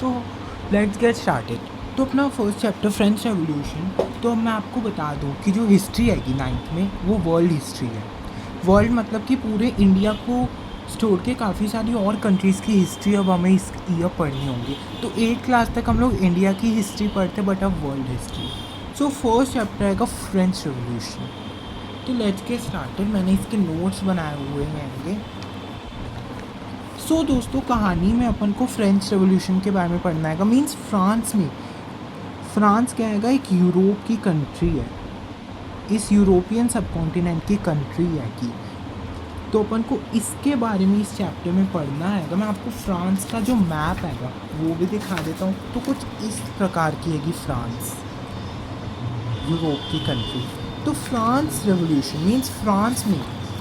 So let's get started. तो अपना first chapter French revolution. तो अब मैं आपको बता दूं कि जो हिस्ट्री आएगी 9th में वो वर्ल्ड हिस्ट्री है। वर्ल्ड मतलब कि पूरे इंडिया को छोड़ के काफ़ी सारी और कंट्रीज़ की हिस्ट्री अब हमें इस ईयर पढ़नी होंगी। तो 8th क्लास तक हम लोग इंडिया की हिस्ट्री पढ़ते बट अब world history. So first chapter आएगा फ्रेंच रेवोल्यूशन। तो लेट्स गेट स्टार्टेड। मैंने इसके नोट्स बनाए हुए हैं। सो दोस्तों, कहानी में अपन को फ्रेंच रेवोल्यूशन के बारे में पढ़ना है। मीन्स फ्रांस क्या है, एक यूरोप की कंट्री है, इस यूरोपियन सब कॉन्टिनेंट की कंट्री है कि तो अपन को इसके बारे में इस चैप्टर में पढ़ना है। मैं आपको फ्रांस का जो मैप है वो भी दिखा देता हूँ। तो कुछ इस प्रकार की है फ्रांस, यूरोप की कंट्री। तो फ्रांस रेवोल्यूशन मीन्स फ्रांस में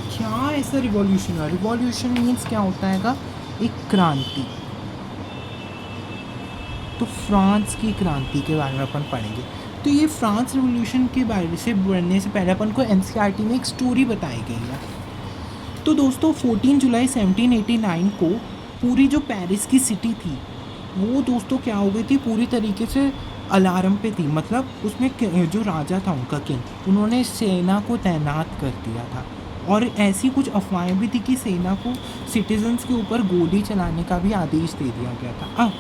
क्या ऐसा रिवॉल्यूशन है। रिवॉल्यूशन मीन्स क्या होता है, एक क्रांति। तो फ्रांस की क्रांति के बारे में अपन पढ़ेंगे। तो ये फ्रांस रिवॉल्यूशन के बारे से बढ़ने से पहले अपन को एनसीईआरटी में एक स्टोरी बताई गई है। तो दोस्तों 14 जुलाई 1789 को पूरी जो पेरिस की सिटी थी वो दोस्तों क्या हो गई थी, पूरी तरीके से अलार्म पे थी। मतलब उसमें जो राजा था उनका किंग, उन्होंने सेना को तैनात कर दिया था। और ऐसी कुछ अफवाहें भी थी कि सेना को सिटीजन्स के ऊपर गोली चलाने का भी आदेश दे दिया गया था। अब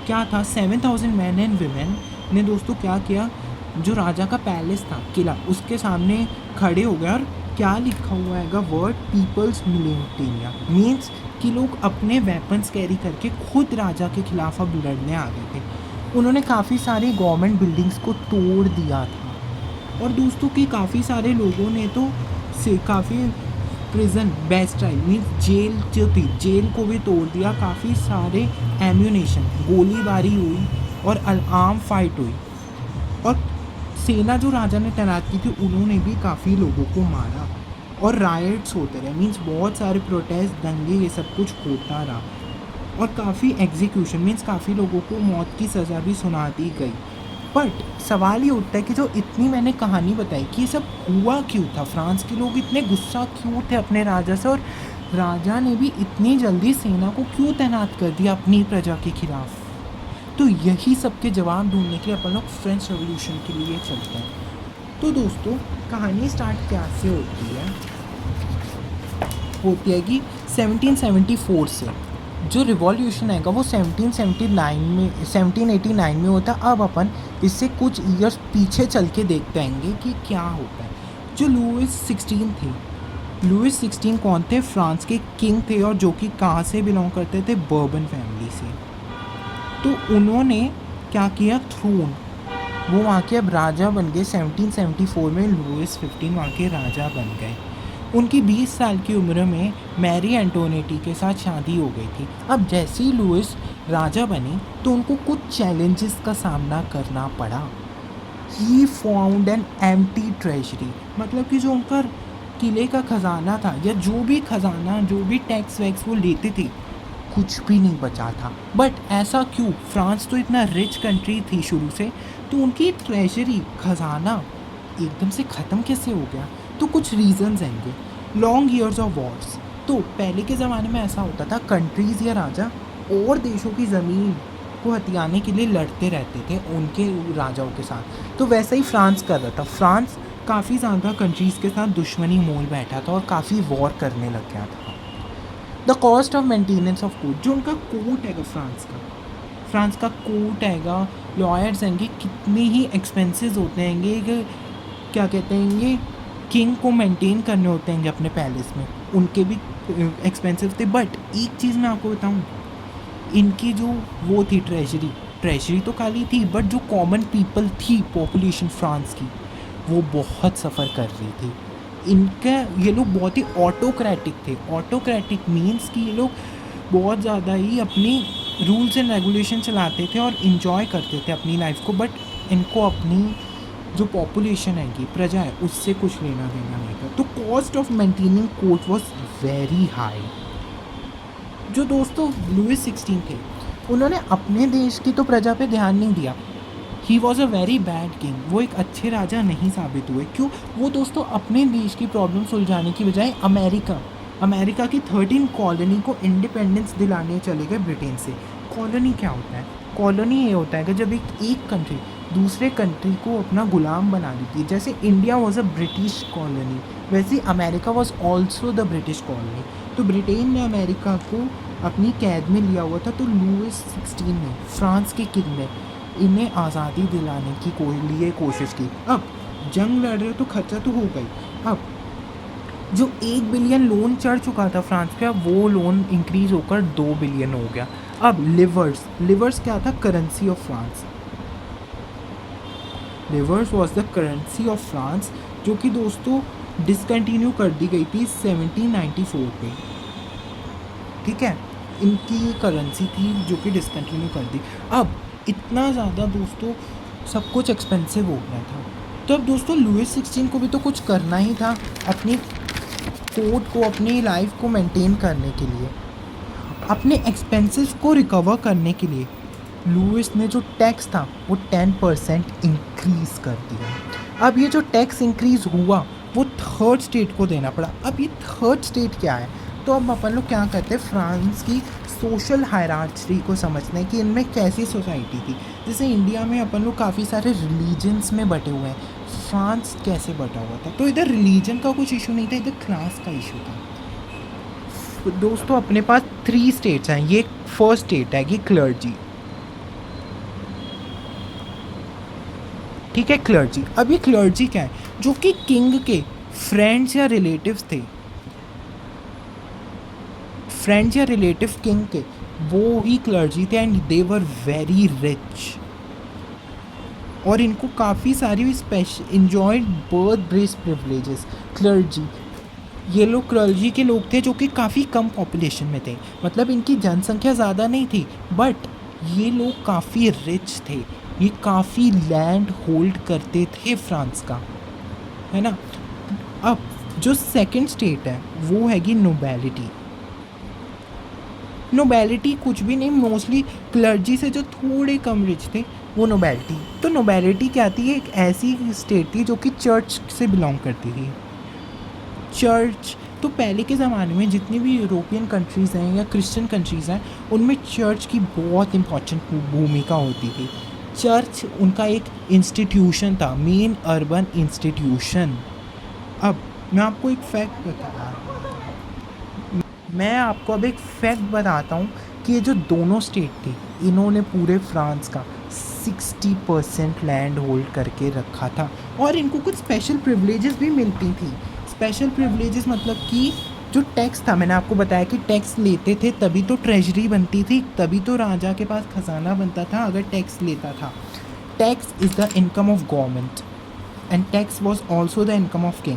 क्या था, 7,000 मैन एंड वीमेन ने दोस्तों क्या किया, जो राजा का पैलेस था, किला, उसके सामने खड़े हो गए। और क्या लिखा हुआ है वर्ड पीपल्स मिलिटेनिया, मीन्स कि लोग अपने वेपन्स कैरी करके खुद राजा के खिलाफ अब लड़ने आ गए थे। उन्होंने काफ़ी सारी गवर्नमेंट बिल्डिंग्स को तोड़ दिया था। और दोस्तों कि काफ़ी सारे लोगों ने तो से काफ़ी प्रिजन बेस्टाइल मीन्स जेल जो थी, जेल को भी तोड़ दिया। काफ़ी सारे एम्यूनेशन, गोलीबारी हुई और आर्म फाइट हुई। और सेना जो राजा ने तैनात की थी उन्होंने भी काफ़ी लोगों को मारा। और राइट्स होते रहे, मीन्स बहुत सारे प्रोटेस्ट, दंगे, ये सब कुछ होता रहा। और काफ़ी एग्जीक्यूशन मीन्स काफ़ी लोगों को मौत की सज़ा भी सुना दी गई। बट सवाल ये उठता है कि जो इतनी मैंने कहानी बताई कि ये सब हुआ क्यों था, फ्रांस के लोग इतने गुस्सा क्यों थे अपने राजा से, और राजा ने भी इतनी जल्दी सेना को क्यों तैनात कर दिया अपनी प्रजा के खिलाफ। तो यही सब के जवाब ढूंढने के लिए अपन लोग फ्रेंच रेवोल्यूशन के लिए चलते हैं। तो दोस्तों कहानी स्टार्ट कैसे होती है कि 1774 से जो रिवॉल्यूशन है वो 1789 में होता है। अब अपन इससे कुछ ईयर्स पीछे चल के देखते आएंगे कि क्या होता है। जो लुइस 16 थे, लुइस 16 कौन थे, फ्रांस के किंग थे, और जो कि कहाँ से बिलोंग करते थे, बर्बन फैमिली से। तो उन्होंने क्या किया, थ्रोन, वो वहाँ के अब राजा बन गए। 1774 में लुइस 15 वहाँ के राजा बन गए। उनकी 20 साल की उम्र में मैरी एंटोनेटी के साथ शादी हो गई थी। अब जैसे ही लुइस राजा बने तो उनको कुछ चैलेंजेस का सामना करना पड़ा। He found an empty treasury, मतलब कि जो उनका किले का खजाना था या जो भी खजाना, जो भी टैक्स वैक्स वो लेते थे, कुछ भी नहीं बचा था। बट ऐसा क्यों, फ्रांस तो इतना रिच कंट्री थी शुरू से, तो उनकी ट्रेजरी, खजाना एकदम से ख़त्म कैसे हो गया। तो कुछ रीजंस आएंगे। Long years of Wars. तो पहले के ज़माने में ऐसा होता था, कंट्रीज़ या राजा और देशों की ज़मीन को हथियाने के लिए लड़ते रहते थे उनके राजाओं के साथ। तो वैसा ही फ्रांस कर रहा था। फ्रांस काफ़ी ज़्यादा कंट्रीज़ के साथ दुश्मनी मोल बैठा था और काफ़ी वॉर करने लग गया था। The cost of maintenance of court, जो उनका कोर्ट है फ्रांस का कोर्ट है, लॉयर्स हैं, कितने ही एक्सपेंसेस होते हैं, क्या कहते हैं, ये किंग को मेंटेन करने होते हैं अपने पैलेस में, उनके भी एक्सपेंसिव थे। बट एक चीज़ मैं आपको बताऊं, इनकी जो वो थी ट्रेजरी तो खाली थी, बट जो कॉमन पीपल थी, पॉपुलेशन फ्रांस की, वो बहुत सफ़र कर रही थी। ये लोग बहुत ही ऑटोक्रेटिक थे। ऑटोक्रेटिक मीन्स कि ये लोग बहुत ज़्यादा ही अपनी रूल्स एंड रेगुलेशन चलाते थे और इन्जॉय करते थे अपनी लाइफ को। बट इनको अपनी जो पॉपुलेशन है कि प्रजा है उससे कुछ लेना देना नहीं था। तो cost of maintaining court was very high. जो दोस्तों लुइस 16 थे, उन्होंने अपने देश की तो प्रजा पे ध्यान नहीं दिया। He was a very bad king, वो एक अच्छे राजा नहीं साबित हुए। क्यों, वो दोस्तों अपने देश की प्रॉब्लम सुलझाने की बजाय अमेरिका की 13 कॉलोनी को इंडिपेंडेंस दिलाने चले गए ब्रिटेन से। कॉलोनी क्या होता है, कॉलोनी ये होता है कि जब एक कंट्री दूसरे कंट्री को अपना गुलाम बना लेती है। जैसे India was a British colony, वैसे America was also the British colony. तो ब्रिटेन ने अमेरिका को अपनी कैद में लिया हुआ था। तो लुइस 16 ने, फ्रांस के किंग ने, इन्हें आज़ादी दिलाने की लिए कोशिश की। अब जंग लड़ रहे तो खर्चा तो हो गई। अब जो 1 बिलियन लोन चढ़ चुका था फ्रांस पे, अब वो लोन इंक्रीज़ होकर 2 बिलियन हो गया। अब लिवर्स क्या था? Currency of France. Levers was the currency of France, जो कि दोस्तों डिसकंटिन्यू कर दी गई थी 1794 पे। ठीक है, इनकी ये करेंसी थी जो कि डिसकंटिन्यू कर दी। अब इतना ज़्यादा दोस्तों सब कुछ एक्सपेंसिव हो गया था। तो अब दोस्तों लुइस 16 को भी तो कुछ करना ही था अपनी कोर्ट को, अपनी लाइफ को मेंटेन करने के लिए, अपने एक्सपेंसेस को रिकवर करने के लिए। लुइस ने जो टैक्स था वो 10% इंक्रीज़ कर दिया। अब ये जो टैक्स इंक्रीज़ हुआ वो थर्ड स्टेट को देना पड़ा। अब ये थर्ड स्टेट क्या है? तो अब अपन लोग क्या करते हैं, फ्रांस की सोशल हायरार्ची को समझते हैं कि इनमें कैसी सोसाइटी थी। जैसे इंडिया में अपन लोग काफ़ी सारे रिलीजन्स में बटे हुए हैं, फ्रांस कैसे बटा हुआ था? तो इधर रिलीजन का कुछ इशू नहीं था, इधर क्लास का इशू था। दोस्तों अपने पास 3 स्टेट्स हैं। ये फर्स्ट स्टेट है, ये क्लर्जी। ठीक है, क्लर्जी। अब ये क्लर्जी क्या है? जो कि किंग के फ्रेंड्स या रिलेटिव्स थे, फ्रेंड्स या रिलेटिव किंग के, वो ही क्लर्जी थे। And they were very rich, और इनको काफ़ी सारी special enjoyed birth brace privileges. Clergy, ये लोग क्लर्जी के लोग थे जो कि काफ़ी कम पॉपुलेशन में थे, मतलब इनकी जनसंख्या ज़्यादा नहीं थी, बट ये लोग काफ़ी रिच थे। ये काफ़ी लैंड होल्ड करते थे फ्रांस का, है ना। अब जो सेकंड स्टेट है वो हैगी नोबेलिटी। नोबेलिटी कुछ भी नहीं, मोस्टली क्लर्जी से जो थोड़े कम रिच थे वो नोबेलिटी। तो नोबेलिटी क्या थी? एक ऐसी स्टेट थी जो कि चर्च से बिलोंग करती थी। चर्च तो पहले के ज़माने में जितनी भी यूरोपियन कंट्रीज़ हैं या क्रिश्चियन कंट्रीज़ हैं, उनमें चर्च की बहुत इम्पॉर्टेंट भूमिका होती थी। चर्च उनका एक इंस्टीट्यूशन था, मेन अर्बन इंस्टीट्यूशन। अब मैं आपको एक फैक्ट बताता हूँ कि ये जो दोनों स्टेट थी, इन्होंने पूरे फ्रांस का 60% लैंड होल्ड करके रखा था, और इनको कुछ स्पेशल प्रिविलेजेस भी मिलती थी। स्पेशल प्रिविलेजेस मतलब कि जो टैक्स था, मैंने आपको बताया कि टैक्स लेते थे तभी तो ट्रेजरी बनती थी, तभी तो राजा के पास खजाना बनता था अगर टैक्स लेता था। Tax is the income of government and tax was also the income of king.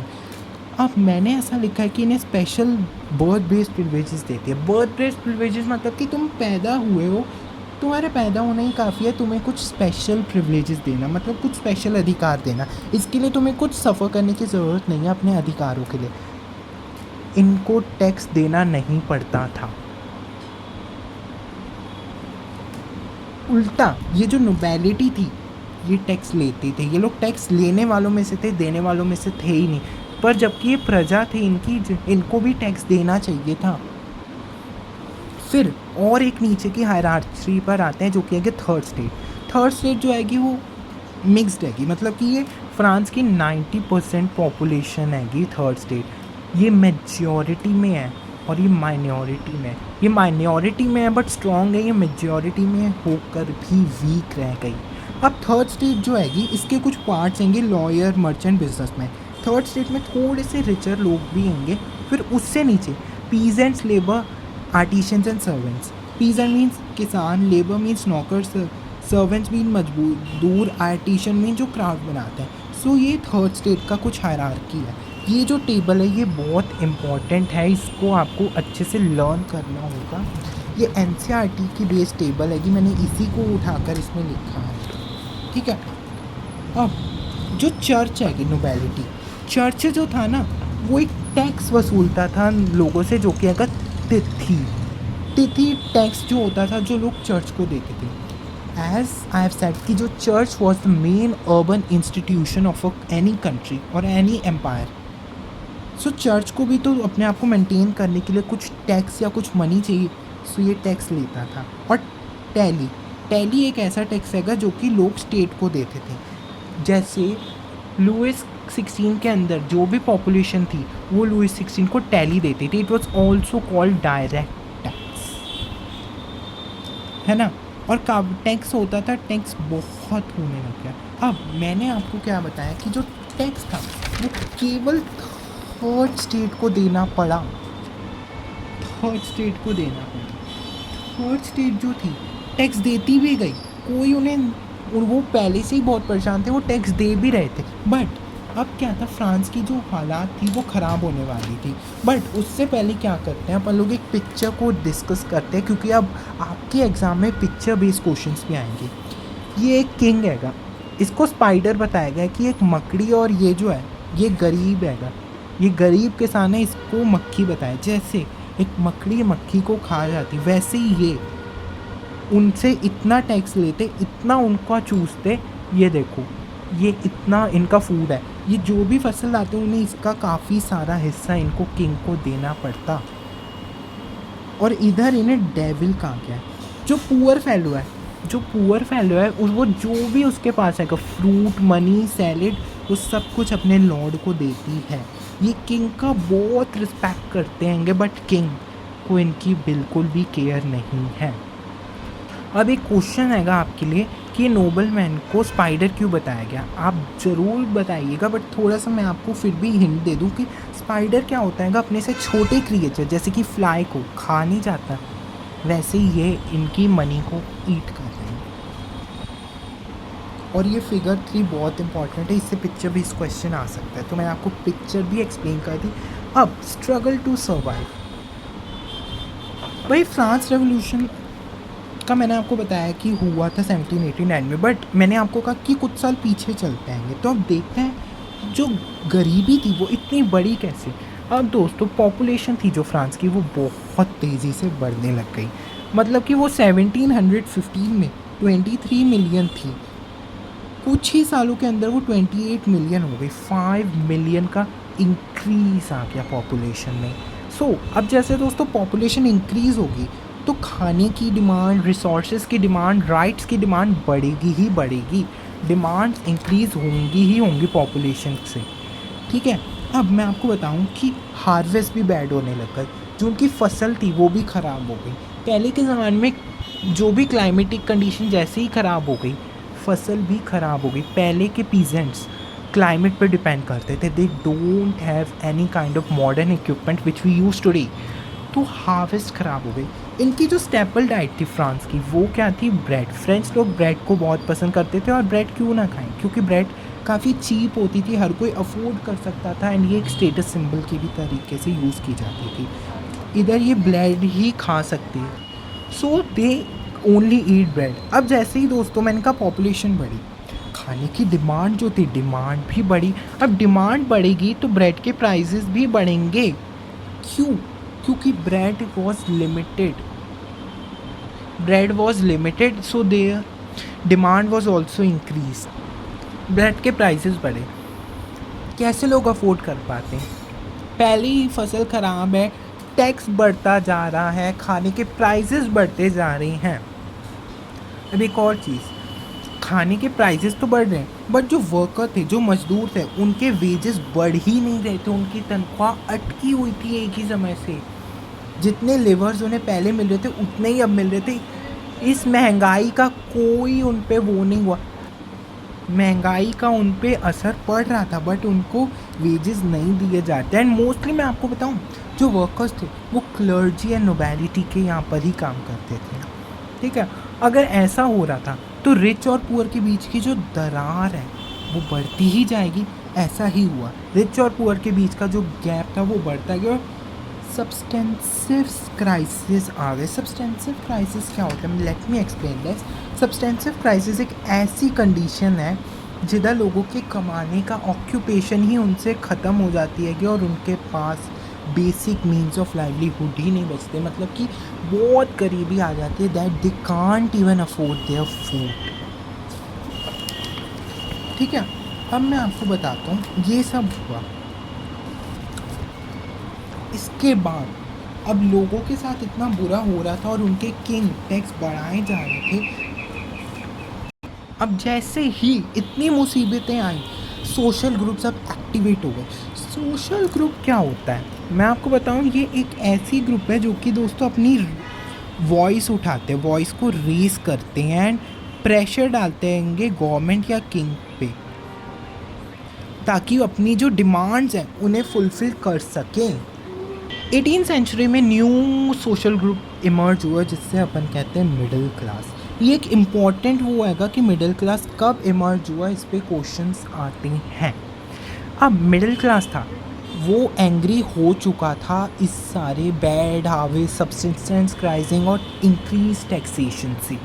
अब मैंने ऐसा लिखा है कि इन्हें स्पेशल बर्थ बेस्ड प्रिविलेजेस देती है। बर्थ बेस्ड प्रिविलेजेस मतलब कि तुम पैदा हुए हो, तुम्हारे पैदा होना ही काफ़ी है, तुम्हें कुछ स्पेशल प्रिविलेजेस देना, मतलब कुछ स्पेशल अधिकार देना। इसके लिए तुम्हें कुछ सफ़र करने की ज़रूरत नहीं है अपने अधिकारों के लिए। इनको टैक्स देना नहीं पड़ता था। उल्टा ये जो नोबेलिटी थी ये टैक्स लेते थे। ये लोग टैक्स लेने वालों में से थे, देने वालों में से थे ही नहीं। पर जबकि ये प्रजा थी इनकी, इनको भी टैक्स देना चाहिए था। फिर और एक नीचे की हायरार्ची पर आते हैं जो कि है कि थर्ड स्टेट। थर्ड स्टेट जो हैगी वो मिक्स्ड हैगी, मतलब कि ये फ्रांस की 90% पॉपुलेशन हैगी थर्ड स्टेट। ये मेजॉरिटी में है और ये माइनॉरिटी में है। ये माइनॉरिटी में है बट स्ट्रॉन्ग है, ये मेजॉरिटी में होकर भी वीक रह गई। अब थर्ड स्टेट जो हैगी इसके कुछ पार्ट्स होंगे, lawyer, merchant, businessman. Third state में थोड़े से रिचर लोग भी होंगे। फिर उससे नीचे peasants, labour, artisans and servants. Peasant means किसान, लेबर मीन्स नौकर, सर्वेंट्स मीन मजदूर, आर्टिशन मीन जो क्राफ्ट बनाते हैं। सो ये थर्ड स्टेट का कुछ हायरार्की है। ये जो टेबल है ये बहुत इम्पॉर्टेंट है, इसको आपको अच्छे से लर्न करना होगा। ये एनसीईआरटी की बेस टेबल है कि मैंने इसी को उठाकर इसमें लिखा है, ठीक है। अब जो चर्च है कि नोबेलिटी, चर्च जो था ना वो एक टैक्स वसूलता था लोगों से, जो कि अगर तिथि टैक्स जो होता था जो लोग चर्च को देते थे। एज आई हैव सेड कि जो church was the main urban institution of any country और एनी एम्पायर। सो चर्च को भी तो अपने आप को मेंटेन करने के लिए कुछ टैक्स या कुछ मनी चाहिए, सो ये टैक्स लेता था। और पहली एक ऐसा टैक्स हैगा जो कि लोग स्टेट को देते थे। जैसे लुइस 16 के अंदर जो भी पॉपुलेशन थी वो लुइस 16 को टैली देती थी। It was also called direct tax, है ना। और टैक्स होता था, टैक्स बहुत होने लग गया। अब मैंने आपको क्या बताया कि जो टैक्स था वो केवल थर्ड स्टेट को देना पड़ा, थर्ड स्टेट को देना पड़ा। थर्ड स्टेट जो थी टैक्स देती भी गई, कोई उन्हें, वो पहले से ही बहुत परेशान थे, वो टैक्स दे भी रहे थे। बट अब क्या था, फ्रांस की जो हालात थी वो ख़राब होने वाली थी। बट उससे पहले क्या करते हैं अपन लोग, एक पिक्चर को डिस्कस करते हैं, क्योंकि अब आपके एग्ज़ाम में पिक्चर बेस्ड क्वेश्चंस भी आएंगे। ये एक किंग हैगा, इसको स्पाइडर बताया गया कि एक मकड़ी, और ये जो है ये गरीब हैगा, ये गरीब किसान है, इसको मक्खी बताया। जैसे एक मकड़ी मक्खी को खा जाती, वैसे ही ये उनसे इतना टैक्स लेते, इतना उनका चूसते। ये देखो, ये इतना इनका फूड है, ये जो भी फसल लाते हैं उन्हें इसका काफ़ी सारा हिस्सा इनको किंग को देना पड़ता। और इधर इन्हें डेविल कहा गया है, जो पुअर फेलो है, जो पुअर फेलो है वो जो भी उसके पास है, फ्रूट, मनी, सैलेड, वो सब कुछ अपने लॉर्ड को देती है। ये किंग का बहुत रिस्पेक्ट करते हैंगे, बट किंग को इनकी बिल्कुल भी केयर नहीं है। अब एक क्वेश्चन आएगा आपके लिए कि नोबल मैन को स्पाइडर क्यों बताया गया, आप ज़रूर बताइएगा। बट थोड़ा सा मैं आपको फिर भी हिंट दे दूं कि स्पाइडर क्या होता है, अपने से छोटे क्रिएचर जैसे कि फ्लाई को खा नहीं जाता, वैसे ही ये इनकी मनी को ईट कर रहे हैं। और ये फिगर 3 बहुत इंपॉर्टेंट है, इससे पिक्चर भी इस क्वेश्चन आ सकता है, तो मैं आपको पिक्चर भी एक्सप्लेन कर दी। अब स्ट्रगल टू सर्वाइव, भाई फ्रांस रेवोल्यूशन का मैंने आपको बताया कि हुआ था 1789 में, बट मैंने आपको कहा कि कुछ साल पीछे चलते आएंगे, तो अब देखते हैं जो गरीबी थी वो इतनी बड़ी कैसे। अब दोस्तों पॉपुलेशन थी जो फ्रांस की वो बहुत तेज़ी से बढ़ने लग गई, मतलब कि वो 1715 में 23 मिलियन थी, कुछ ही सालों के अंदर वो 28 मिलियन हो गई, 5 मिलियन का इंक्रीज़ आ गया पॉपुलेशन में। अब जैसे दोस्तों पॉपुलेशन इंक्रीज़ होगी तो खाने की डिमांड, रिसोर्सेज की डिमांड, राइट्स की डिमांड बढ़ेगी ही बढ़ेगी, डिमांड्स इंक्रीज़ होंगी ही होंगी पॉपुलेशन से, ठीक है। अब मैं आपको बताऊं कि हार्वेस्ट भी बैड होने लग गई, जो उनकी फसल थी वो भी ख़राब हो गई। पहले के ज़माने में जो भी क्लाइमेटिक कंडीशन जैसे ही ख़राब हो गई, फसल भी ख़राब हो गई। पहले के पीजेंट्स क्लाइमेट पर डिपेंड करते थे, they don't have any kind of modern equipment which we use today, तो हार्वेस्ट ख़राब हो गई। इनकी जो स्टेपल डाइट थी फ्रांस की वो क्या थी, ब्रेड। फ्रेंच लोग ब्रेड को बहुत पसंद करते थे, और ब्रेड क्यों ना खाएं, क्योंकि ब्रेड काफ़ी चीप होती थी, हर कोई अफोर्ड कर सकता था, एंड ये एक स्टेटस सिंबल की भी तरीके से यूज़ की जाती थी। इधर ये ब्रेड ही खा सकती है, सो दे ओनली ईट ब्रेड। अब जैसे ही दोस्तों मैंने कहा पॉपुलेशन बढ़ी, खाने की डिमांड जो थी, डिमांड भी बढ़ी। अब डिमांड बढ़ेगी तो ब्रेड के प्राइसेस भी बढ़ेंगे, क्यों, क्योंकि bread was limited, so their demand was also increase, bread के प्राइसेस बढ़े। कैसे लोग अफोर्ड कर पाते हैं, पहली ही फसल ख़राब है, टैक्स बढ़ता जा रहा है, खाने के प्राइसेस बढ़ते जा रहे हैं। अब एक और चीज़, खाने के प्राइसेस तो बढ़ रहे हैं, बट जो वर्कर थे, जो मजदूर थे, उनके वेजेस बढ़ ही नहीं रहे थे, उनकी तनख्वाह अटकी हुई थी एक ही समय से। जितने लेबर्स उन्हें पहले मिल रहे थे उतने ही अब मिल रहे थे। इस महंगाई का कोई उन पे वो नहीं हुआ, महंगाई का उन पे असर पड़ रहा था, बट उनको वेजेस नहीं दिए जाते। एंड मोस्टली मैं आपको बताऊं, जो वर्कर्स थे वो क्लर्जी एंड नोबैलिटी के यहाँ पर ही काम करते थे, ठीक है। अगर ऐसा हो रहा था तो रिच और पुअर के बीच की जो दरार है वो बढ़ती ही जाएगी। ऐसा ही हुआ, रिच और पुअर के बीच का जो गैप था वो बढ़ता गया, और सब्सटेंसिव क्राइसिस आ गए। सब्सटेंसिव क्राइसिस क्या होता है, let me explain this. Substantive crisis एक ऐसी कंडीशन है जिधर लोगों के कमाने का ऑक्यूपेशन ही उनसे ख़त्म हो जाती है, और उनके पास बेसिक मीन्स ऑफ लाइवलीहुड ही नहीं बचते, मतलब कि बहुत गरीबी आ जाती है, that they can't even afford their food, ठीक है। अब मैं आपको बताता हूँ ये सब हुआ, इसके बाद अब लोगों के साथ इतना बुरा हो रहा था और उनके किंग टैक्स बढ़ाए जा रहे थे, अब जैसे ही इतनी मुसीबतें आई, सोशल ग्रुप सब एक्टिवेट हो गए। सोशल ग्रुप क्या होता है, मैं आपको बताऊं, ये एक ऐसी ग्रुप है जो कि दोस्तों अपनी वॉइस उठाते हैं, वॉइस को रेस करते हैं एंड प्रेशर डालते हैं गवर्नमेंट या किंग पे, ताकि अपनी जो डिमांड्स हैं उन्हें फुलफ़िल कर सकें। 18th सेंचुरी में न्यू सोशल ग्रुप इमर्ज हुआ जिससे अपन कहते हैं मिडिल क्लास। ये एक इम्पॉर्टेंट वो हैगा कि मिडिल क्लास कब इमर्ज हुआ, इस पे क्वेश्चंस आते हैं। अब मिडिल क्लास था वो एंग्री हो चुका था इस सारे बैड हावे, सब्सिस्टेंस क्राइसिंग और इंक्रीज टैक्सेशन से।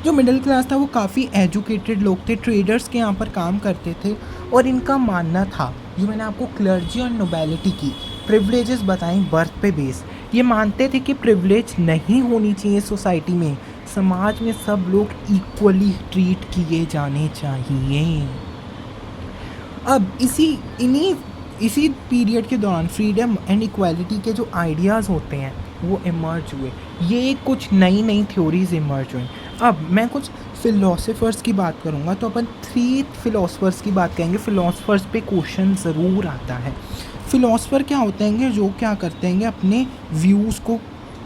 जो मिडिल क्लास था वो काफ़ी एजुकेटेड लोग थे, ट्रेडर्स के यहाँ पर काम करते थे और इनका मानना था, जो मैंने आपको क्लर्जी और नोबेलिटी की प्रिविलेजेस बताई बर्थ पे बेस, ये मानते थे कि प्रिविलेज नहीं होनी चाहिए सोसाइटी में, समाज में सब लोग इक्वली ट्रीट किए जाने चाहिए। अब इसी पीरियड के दौरान फ्रीडम एंड इक्वालिटी के जो आइडियाज़ होते हैं वो इमर्ज हुए, ये कुछ नई थ्योरीज इमर्ज हुई। अब मैं कुछ फ़िलोसोफर्स की बात करूँगा तो अपन 3 फ़िलोसोफर्स की बात करेंगे। फ़िलोसोफर्स पे क्वेश्चन ज़रूर आता है। फ़िलोसोफर क्या होते हैं जो क्या करते हैं, अपने व्यूज़ को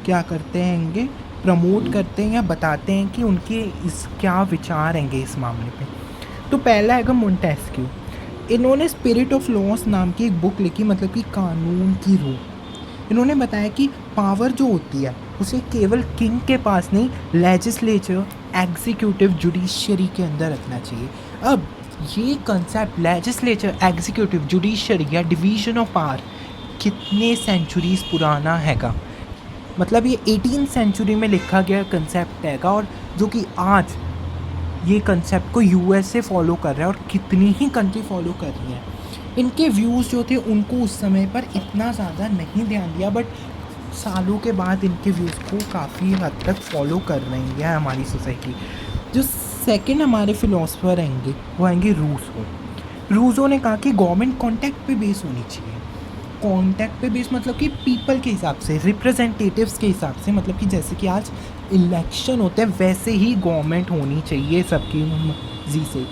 क्या करते हैं, प्रमोट करते हैं या बताते हैं कि उनके इस क्या विचार हैं इस मामले पे। तो पहला है मोंटेस्क्यू। इन्होंने स्पिरिट ऑफ लॉस नाम की एक बुक लिखी, मतलब कि कानून की रूह। इन्होंने बताया कि पावर जो होती है उसे केवल किंग के पास नहीं, लेजिस्लेचर, एग्जीक्यूटिव, जुडिशरी के अंदर रखना चाहिए। अब ये कंसेप्ट लेजिस्लेचर, एग्जीक्यूटिव, जुडिशरी या डिवीजन ऑफ पावर कितने सेंचुरीज पुराना हैगा, मतलब ये 18th सेंचुरी में लिखा गया कंसेप्ट हैगा, और जो कि आज ये कंसेप्ट को यूएसए फॉलो कर रहा है और कितनी ही कंट्री फॉलो कर रही हैं। इनके व्यूज़ जो थे उनको उस समय पर इतना ज़्यादा नहीं ध्यान दिया, बट सालों के बाद इनके व्यूज़ को काफ़ी हद तक फॉलो कर रही है हमारी सोसाइटी। जो सेकंड हमारे फिलोसफर आएंगे वो आएंगे रूसो। रूसो ने कहा कि गवर्नमेंट कॉन्टैक्ट पे बेस होनी चाहिए। कॉन्टैक्ट पे बेस मतलब कि पीपल के हिसाब से, रिप्रेजेंटेटिव्स के हिसाब से, मतलब कि जैसे कि आज इलेक्शन होते हैं वैसे ही गवर्नमेंट होनी चाहिए सबकी मर्जी से।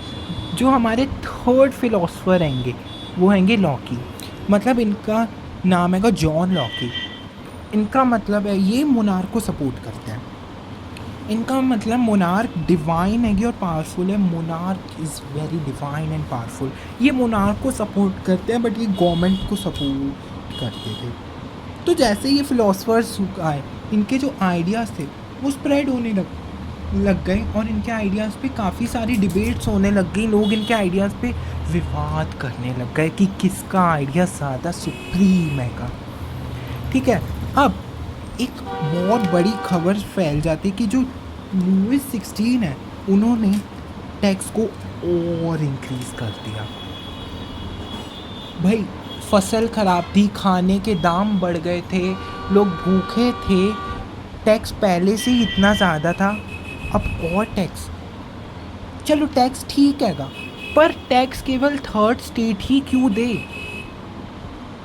जो हमारे थर्ड फिलोसफर आएंगे वो आएंगे लॉकी, मतलब इनका नाम हैगा जॉन लॉकी। इनका मतलब है ये मोनार्क को सपोर्ट करते हैं। इनका मतलब मोनार्क डिवाइन है और पावरफुल है, monarch is very divine and powerful. ये मोनार्क को सपोर्ट करते हैं बट ये गवर्नमेंट को सपोर्ट करते थे। तो जैसे ये फिलोसफर्स आए, इनके जो आइडियाज़ थे वो स्प्रेड होने लग गए और इनके आइडियाज़ पे काफ़ी सारी डिबेट्स होने लग गई। लोग इनके आइडियाज़ पे विवाद करने लग गए कि किसका आइडिया ज़्यादा सुप्रीम है। ठीक है, अब एक बहुत बड़ी खबर फैल जाती कि जो लुइस 16 है उन्होंने टैक्स को और इंक्रीज़ कर दिया। भाई फसल ख़राब थी, खाने के दाम बढ़ गए थे, लोग भूखे थे, टैक्स पहले से ही इतना ज़्यादा था, अब और टैक्स। चलो टैक्स ठीक हैगा, पर टैक्स केवल थर्ड स्टेट ही क्यों दे?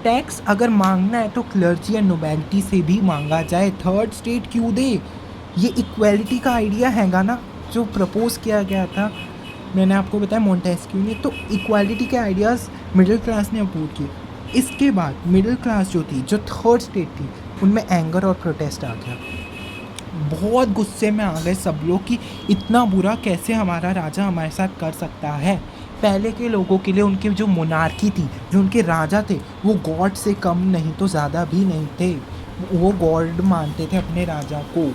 टैक्स अगर मांगना है तो क्लर्जी या नोबेलिटी से भी मांगा जाए, थर्ड स्टेट क्यों दे? ये इक्वालिटी का आइडिया हैगा ना जो प्रपोज किया गया था, मैंने आपको बताया मोंटेस्क्यू ने। तो इक्वालिटी के आइडियाज़ मिडिल क्लास ने अपोज किए। इसके बाद मिडिल क्लास जो थी, जो थर्ड स्टेट थी, उनमें एंगर और प्रोटेस्ट आ गया। बहुत गुस्से में आ गए सब लोग कि इतना बुरा कैसे हमारा राजा हमारे साथ कर सकता है। पहले के लोगों के लिए उनके जो मोनार्की थी, जो उनके राजा थे, वो गॉड से कम नहीं तो ज़्यादा भी नहीं थे, वो गॉड मानते थे अपने राजा को।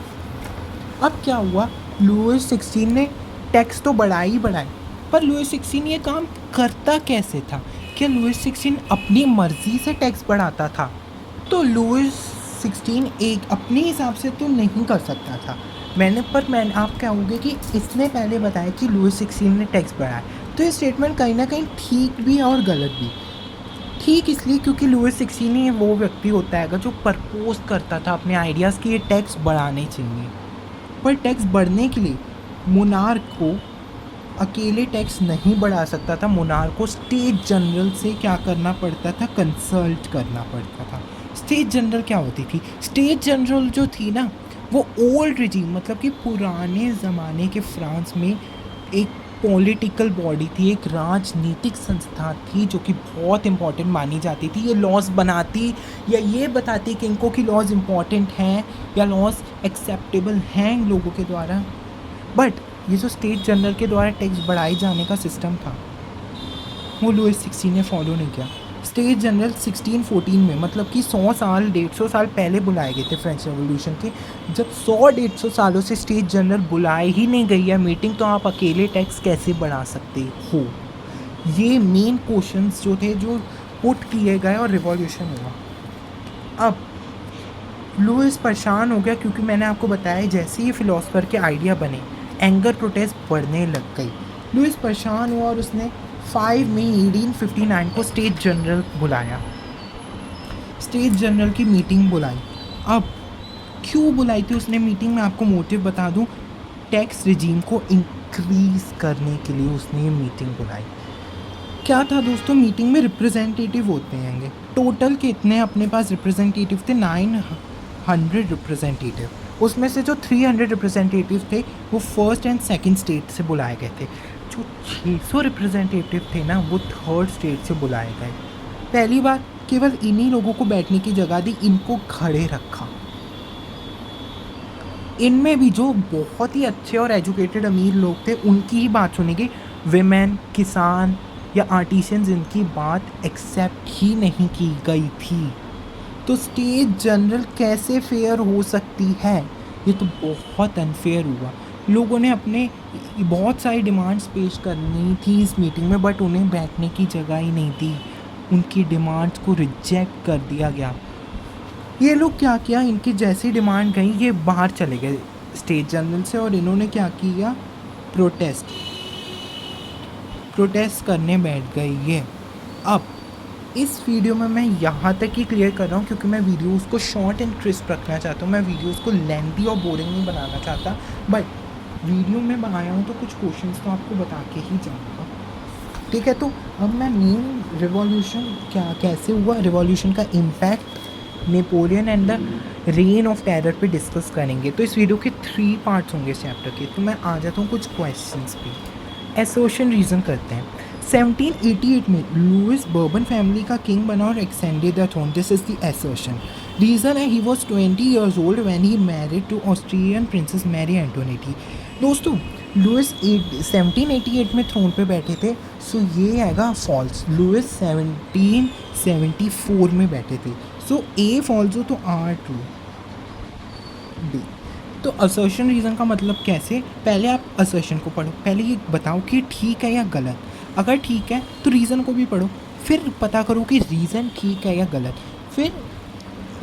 अब क्या हुआ, लुइस 16 ने टैक्स तो बढ़ाई, पर लुइस 16 ये काम करता कैसे था? क्या लुइस 16 अपनी मर्ज़ी से टैक्स बढ़ाता था? तो लुइस 16 एक अपने हिसाब से तो नहीं कर सकता था। मैंने आप कहोगे कि इसने पहले बताया कि लुइस 16 ने टैक्स बढ़ाया, तो ये स्टेटमेंट कहीं ना कहीं ठीक भी है और गलत भी। ठीक इसलिए क्योंकि लुइस 16 ही वो व्यक्ति होता है जो प्रपोज करता था अपने आइडियाज़ कि ये टैक्स बढ़ाने चाहिए, पर टैक्स बढ़ने के लिए मोनार्क को अकेले टैक्स नहीं बढ़ा सकता था। मोनार्क को स्टेट जनरल से क्या करना पड़ता था, कंसल्ट करना पड़ता था। स्टेट जनरल क्या होती थी? स्टेट जनरल जो थी ना वो ओल्ड रिजीम, मतलब कि पुराने ज़माने के फ्रांस में एक पॉलिटिकल बॉडी थी, एक राजनीतिक संस्था थी जो कि बहुत इम्पोर्टेंट मानी जाती थी। ये लॉज बनाती या ये बताती कि इनको कि लॉज इम्पॉर्टेंट हैं या लॉज एक्सेप्टेबल हैं इन लोगों के द्वारा। बट ये जो स्टेट जनरल के द्वारा टैक्स बढ़ाए जाने का सिस्टम था वो लुइस 16 ने फॉलो नहीं किया। स्टेट जनरल 1614 में, मतलब कि 100 साल 150 साल पहले बुलाए गए थे फ्रेंच रेवोल्यूशन के। जब 100-150 सालों से स्टेट जनरल बुलाए ही नहीं गई है मीटिंग, तो आप अकेले टैक्स कैसे बढ़ा सकते हो? ये मेन क्वेश्चंस जो थे जो पुट किए गए और रिवॉल्यूशन हुआ। अब लुइस परेशान हो गया क्योंकि मैंने आपको बताया जैसे ही फिलोसफर के आइडिया बने एंगर प्रोटेस्ट बढ़ने लग गई। लुइस परेशान हुआ और उसने 5 मई 1859 को स्टेट जनरल बुलाया, स्टेट जनरल की मीटिंग बुलाई। अब क्यों बुलाई थी उसने मीटिंग में, आपको मोटिव बता दूं। टैक्स रिजीम को इंक्रीज करने के लिए उसने ये मीटिंग बुलाई। क्या था दोस्तों, मीटिंग में रिप्रेजेंटेटिव होते हैं, टोटल कितने अपने पास रिप्रेजेंटेटिव थे? 900 रिप्रेजेंटेटिव। उसमें से जो 300 रिप्रेजेंटेटिव थे वो फर्स्ट एंड सेकंड स्टेट से बुलाए गए थे। जो 600 रिप्रेजेंटेटिव थे ना वो थर्ड स्टेट से बुलाए गए। पहली बार केवल इन्हीं लोगों को बैठने की जगह दी, इनको खड़े रखा। इनमें भी जो बहुत ही अच्छे और एजुकेटेड अमीर लोग थे उनकी ही बात सुनेगी। विमेन, किसान या आर्टिशियंस, इनकी बात एक्सेप्ट ही नहीं की गई थी। तो स्टेट जनरल कैसे फेयर हो सकती है? ये तो बहुत अनफेयर हुआ। लोगों ने अपने बहुत सारी डिमांड्स पेश करनी थी इस मीटिंग में, बट उन्हें बैठने की जगह ही नहीं थी। उनकी डिमांड्स को रिजेक्ट कर दिया गया। ये लोग क्या किया, इनकी जैसी डिमांड गई ये बाहर चले गए स्टेट जनरल से, और इन्होंने क्या किया, प्रोटेस्ट करने बैठ गए ये। अब इस वीडियो में मैं यहाँ तक ही क्लियर कर रहा हूँ क्योंकि मैं वीडियोस को शॉर्ट एंड क्रिस्प रखना चाहता हूँ। मैं वीडियोस को लेंथी और बोरिंग नहीं बनाना चाहता, बट वीडियो में बनाया हूँ तो कुछ क्वेश्चंस तो आपको बता के ही जाऊँगा, ठीक है। तो अब मैं मेन रिवॉल्यूशन कैसे हुआ, रिवॉल्यूशन का impact, Napoleon and the rain of terror पे डिस्कस करेंगे। तो इस वीडियो के 3 पार्ट्स होंगे इस चैप्टर के। तो मैं आ जाता हूँ कुछ क्वेश्चंस पे। एसोशन रीज़न करते हैं। 1788 में लुइस बर्बन फैमिली का किंग बना और extended the throne. This is the assertion. Reason है he was 20 years old when he married to Austrian princess Marie Antoinette. दोस्तों लुइस 1788 में थ्रोन पे बैठे थे, सो ये आएगा फॉल्स। लुइस 1774 में बैठे थे, सो ए फॉल्स हो तो आर ट्रू। बी तो असर्शन रीज़न का मतलब कैसे, पहले आप असर्शन को पढ़ो, पहले ये बताओ कि ठीक है या गलत। अगर ठीक है तो रीज़न को भी पढ़ो, फिर पता करो कि रीज़न ठीक है या गलत, फिर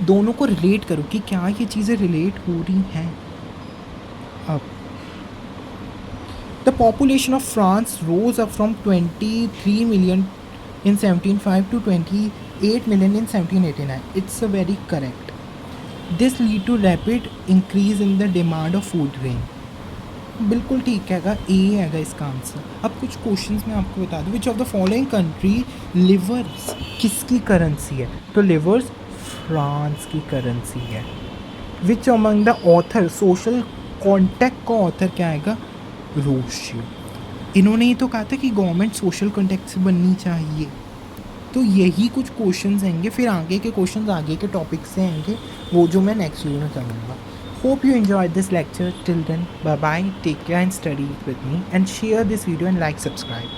दोनों को रिलेट करो कि क्या ये चीज़ें रिलेट हो रही हैं। अब the population of France rose up from 23 million in 1705 to 28 million in 1789. It's a very correct. This lead to rapid increase in the demand of food grain. बिल्कुल ठीक हैगा, ए हैगा इसका आंसर। अब कुछ क्वेश्चंस मैं आपको बता दूँ। Which of the following country levers किसकी करेंसी है? तो लिवर्स फ्रांस की करेंसी है। Which among the author social contact का ऑथर क्या आएगा? रोशियो। इन्होंने ये तो कहा था कि गवर्नमेंट सोशल कॉन्टैक्ट से बननी चाहिए। तो यही कुछ क्वेश्चंस आएंगे, फिर आगे के क्वेश्चंस आगे के टॉपिक से आएंगे, वो जो मैं नेक्स्ट वीडियो में करूँगा। Hope you enjoyed this lecture. Till then, bye bye, take care and study with me, and share this video and like, subscribe.